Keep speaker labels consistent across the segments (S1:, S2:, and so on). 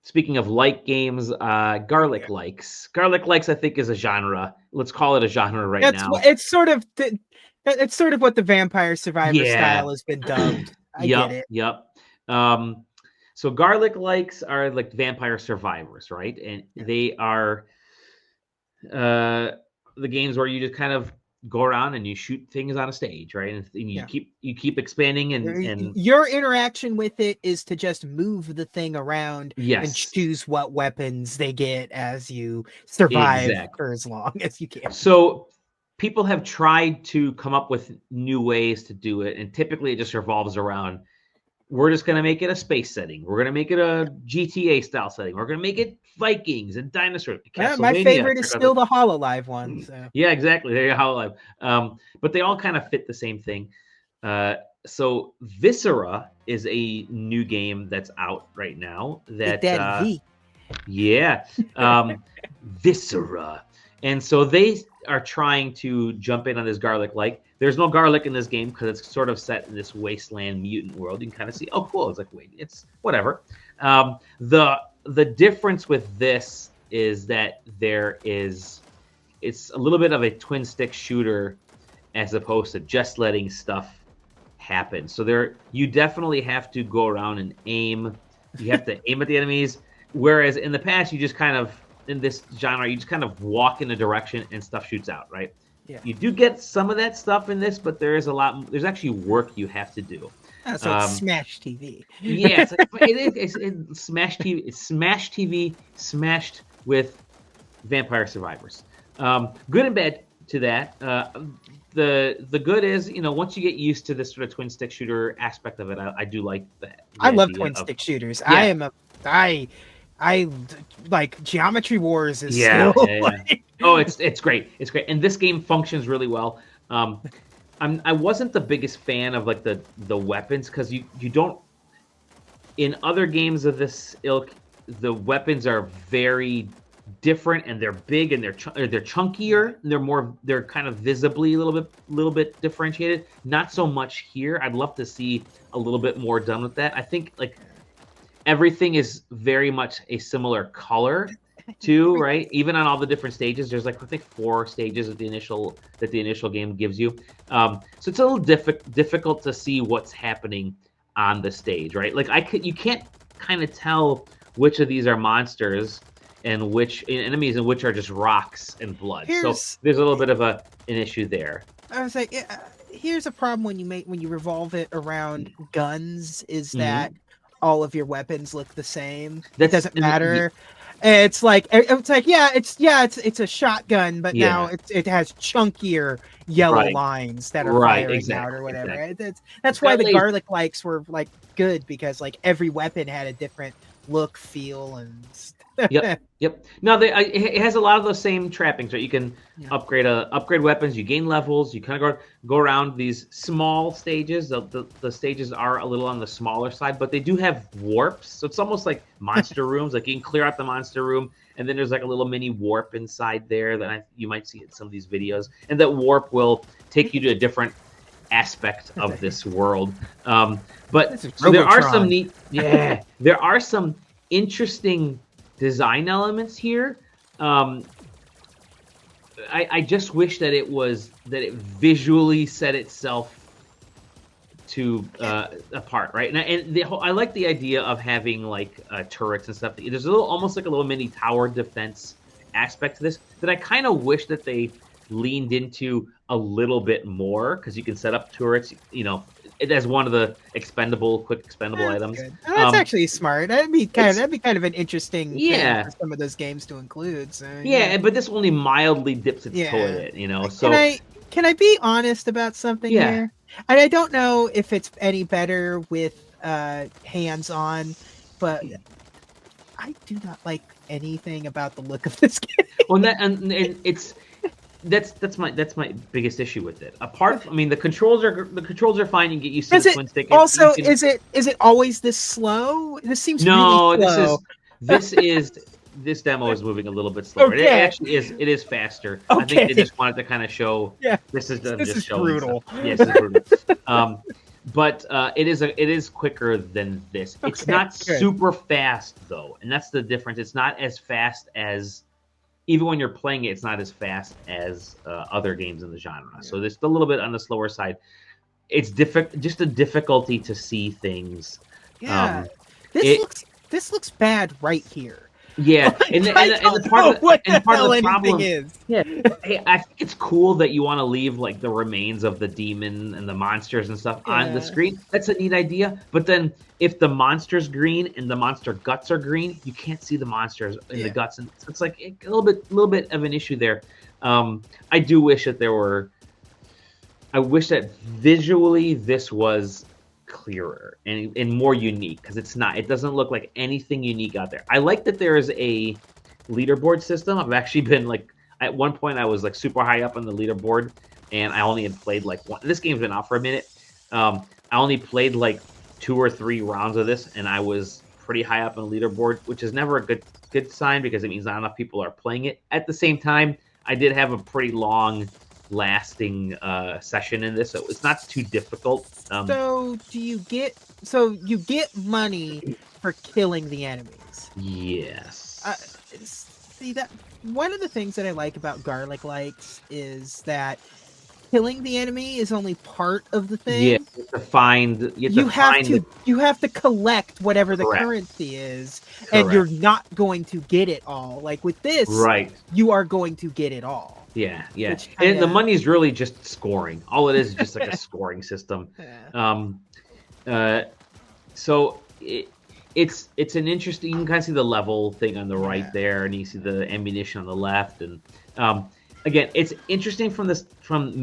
S1: speaking of like games, garlic likes. Garlic likes, I think, is a genre. Let's call it a genre right now.
S2: It's sort of what the Vampire Survivor
S1: Yeah.
S2: style has been dubbed. I get it.
S1: Yep. So garlic likes are like vampire survivors, right? And they are the games where you just kind of go around and you shoot things on a stage, right? And you keep expanding and
S2: your interaction with it is to just move the thing around and choose what weapons they get as you survive for as long as you can.
S1: So people have tried to come up with new ways to do it, and typically it just revolves around, we're just going to make it a space setting. We're going to make it a GTA style setting. We're going to make it Vikings and dinosaurs.
S2: Yeah, my favorite is still the Hololive one. So.
S1: Yeah, exactly. They're Hololive. But they all kind of fit the same thing. So Viscera is a new game that's out right now. Viscera. And so they are trying to jump in on this garlic like. There's no garlic in this game because it's sort of set in this wasteland mutant world. You can kind of see, oh, cool. It's like, wait, it's whatever. The difference with this is that it's a little bit of a twin stick shooter as opposed to just letting stuff happen. So you definitely have to go around and aim. You have to aim at the enemies. Whereas in the past, you just kind of, in this genre, you just kind of walk in a direction and stuff shoots out, right? Yeah. You do get some of that stuff in this, but there's actually work you have to do.
S2: So it's Smash TV.
S1: Yeah, it's Smash TV. It's Smash TV smashed with Vampire Survivors. Good and bad to that. The good is, once you get used to this sort of twin stick shooter aspect of it, I do like that.
S2: I love twin stick shooters. Yeah. I like Geometry Wars is
S1: Oh, it's great. It's great. And this game functions really well. I wasn't the biggest fan of like the weapons because you don't, in other games of this ilk, the weapons are very different and they're big and they're chunkier. And they're kind of visibly a little bit differentiated. Not so much here. I'd love to see a little bit more done with that. I think like everything is very much a similar color too, right? Even on all the different stages, there's like I think 4 stages that the initial game gives you. So it's a little difficult to see what's happening on the stage, right? Like you can't kind of tell which of these are monsters and which enemies and which are just rocks and blood. So there's a little bit of an issue there.
S2: I was like, here's a problem when you revolve it around guns is that all of your weapons look the same. It doesn't matter. It's like it's a shotgun, but now it has chunkier yellow lines that are firing out or whatever. Exactly. That's why the garlic likes were like good because like every weapon had a different look, feel, and
S1: Yep. No, it has a lot of those same trappings, right? You can upgrade weapons. You gain levels. You kind of go around these small stages. The stages are a little on the smaller side, but they do have warps. So it's almost like monster rooms. Like you can clear out the monster room, and then there's like a little mini warp inside there that you might see in some of these videos. And that warp will take you to a different aspect of this world. But so there are some there are some interesting design elements here. I just wish that it visually set itself to apart, right? And I like the idea of having like turrets and stuff. There's almost like a little mini tower defense aspect to this that I kind of wish that they leaned into a little bit more because you can set up turrets, it as one of the quick expendable items.
S2: That's actually smart. That'd be kind of an interesting thing for some of those games to include. So,
S1: but this only mildly dips its toe in it, So
S2: can I be honest about something here? And I don't know if it's any better with hands-on, but I do not like anything about the look of this game.
S1: Well, and it's. That's my biggest issue with it. The controls are fine. You can get used to the twin stick.
S2: Also, is it always this slow? This seems really slow.
S1: This demo is moving a little bit slower. Okay. It actually is. It is faster. Okay. I think they just wanted to kind of show.
S2: Yeah.
S1: This is
S2: brutal.
S1: Yes, this is brutal. but it is quicker than this. It's
S2: Okay,
S1: not
S2: good.
S1: super fast though, and that's the difference. It's not as fast as, even when you're playing it, it's not as fast as other games in the genre. Yeah. So it's a little bit on the slower side. It's just a difficulty to see things.
S2: Yeah, this looks bad right here.
S1: Yeah,
S2: like,
S1: and the part of the problem
S2: is.
S1: Yeah, I think it's cool that you want to leave like the remains of the demon and the monsters and stuff on the screen. That's a neat idea. But then if the monster's green and the monster guts are green, you can't see the monsters in the guts, and so it's like a little bit of an issue there. I do wish that there were. I wish that visually this was clearer and more unique, because it's not. It doesn't look like anything unique out there. I like that there is a leaderboard system. I've actually been like, at one point I was like super high up on the leaderboard, and I only had played like one. This game's been out for a minute. I only played like 2 or 3 rounds of this, and I was pretty high up on the leaderboard, which is never a good sign, because it means not enough people are playing it. At the same time, I did have a pretty long lasting session in this, so it's not too difficult.
S2: So you get money for killing the enemies?
S1: Yes.
S2: See, that one of the things that I like about Garlic Likes is that killing the enemy is only part of the thing.
S1: Yeah, you
S2: have to collect whatever the currency is. Correct. And you're not going to get it all. Like with this,
S1: right,
S2: you are going to get it all.
S1: Yeah. And the money is really just scoring. All it is just like a scoring system. So it's an interesting. You can kind of see the level thing on the right there, and you see the ammunition on the left. And again, it's interesting from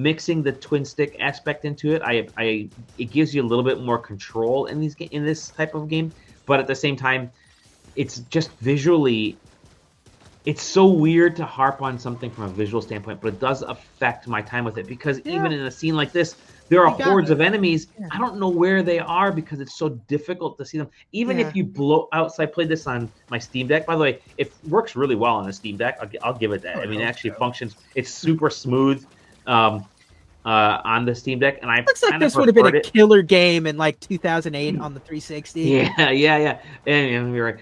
S1: mixing the twin stick aspect into it. It gives you a little bit more control in this type of game, but at the same time, it's just visually. It's so weird to harp on something from a visual standpoint, but it does affect my time with it, because even in a scene like this, there are hordes of enemies. I don't know where they are because it's so difficult to see them. Even if you blow outside, I played this on my Steam Deck. By the way, it works really well on a Steam Deck. I'll give it that. I mean, it actually functions. It's super smooth on the Steam Deck, and
S2: looks like this would have been a killer game in like 2008 on the 360.
S1: Yeah. And you're right.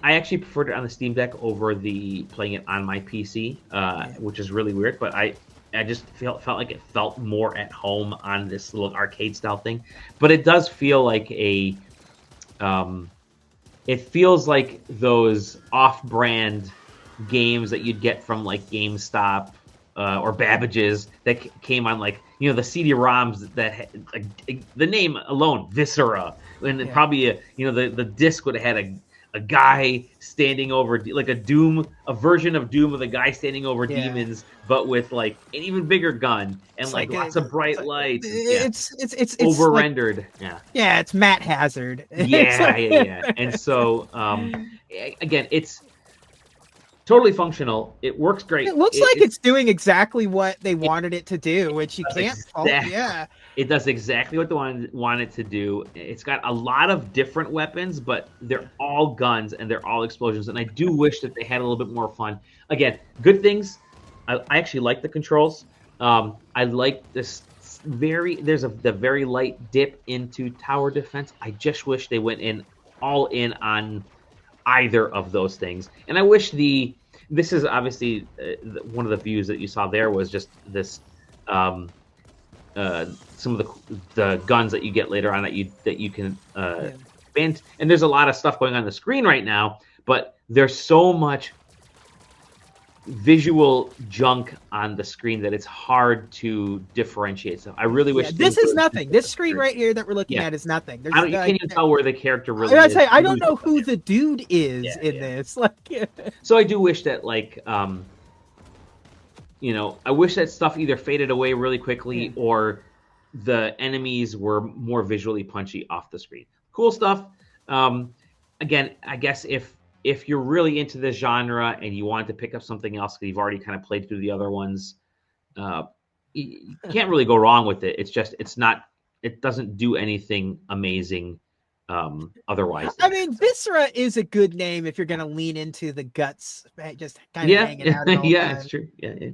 S1: I actually preferred it on the Steam Deck over playing it on my PC, which is really weird. But I just felt like it felt more at home on this little arcade style thing. But it does feel like it feels like those off-brand games that you'd get from like GameStop or Babbage's that came on like, the CD-ROMs that had, the name alone, Viscera, and probably the disc would have had a guy standing over, like a version of Doom with a guy standing over demons, but with like an even bigger gun and like lots of bright lights.
S2: It's
S1: over rendered.
S2: Like, it's Matt Hazard.
S1: Yeah. And so again, it's totally functional. It works great.
S2: It looks like it's doing exactly what they wanted it to do, which you can't fault.
S1: It does exactly what they want it to do. It's got a lot of different weapons, but they're all guns and they're all explosions. And I do wish that they had a little bit more fun. Again, good things. I actually like the controls. I like this the very light dip into tower defense. I just wish they went all in on either of those things. And I wish this is obviously one of the views that you saw there was just this some of the guns that you get later on that you can bend. And there's a lot of stuff going on the screen right now, but there's so much visual junk on the screen that it's hard to differentiate. So I really wish
S2: this is nothing. This screen right here that we're looking at is nothing.
S1: You can't even tell where the character really is.
S2: I don't know who the dude is in this.
S1: So I do wish that I wish that stuff either faded away really quickly or the enemies were more visually punchy off the screen. Cool stuff. Again, I guess if you're really into this genre and you want to pick up something else because you've already kind of played through the other ones, you can't really go wrong with it. It doesn't do anything amazing otherwise.
S2: I mean, Viscera is a good name if you're going to lean into the guts, just kind of hanging out.
S1: Yeah, it's true. Yeah.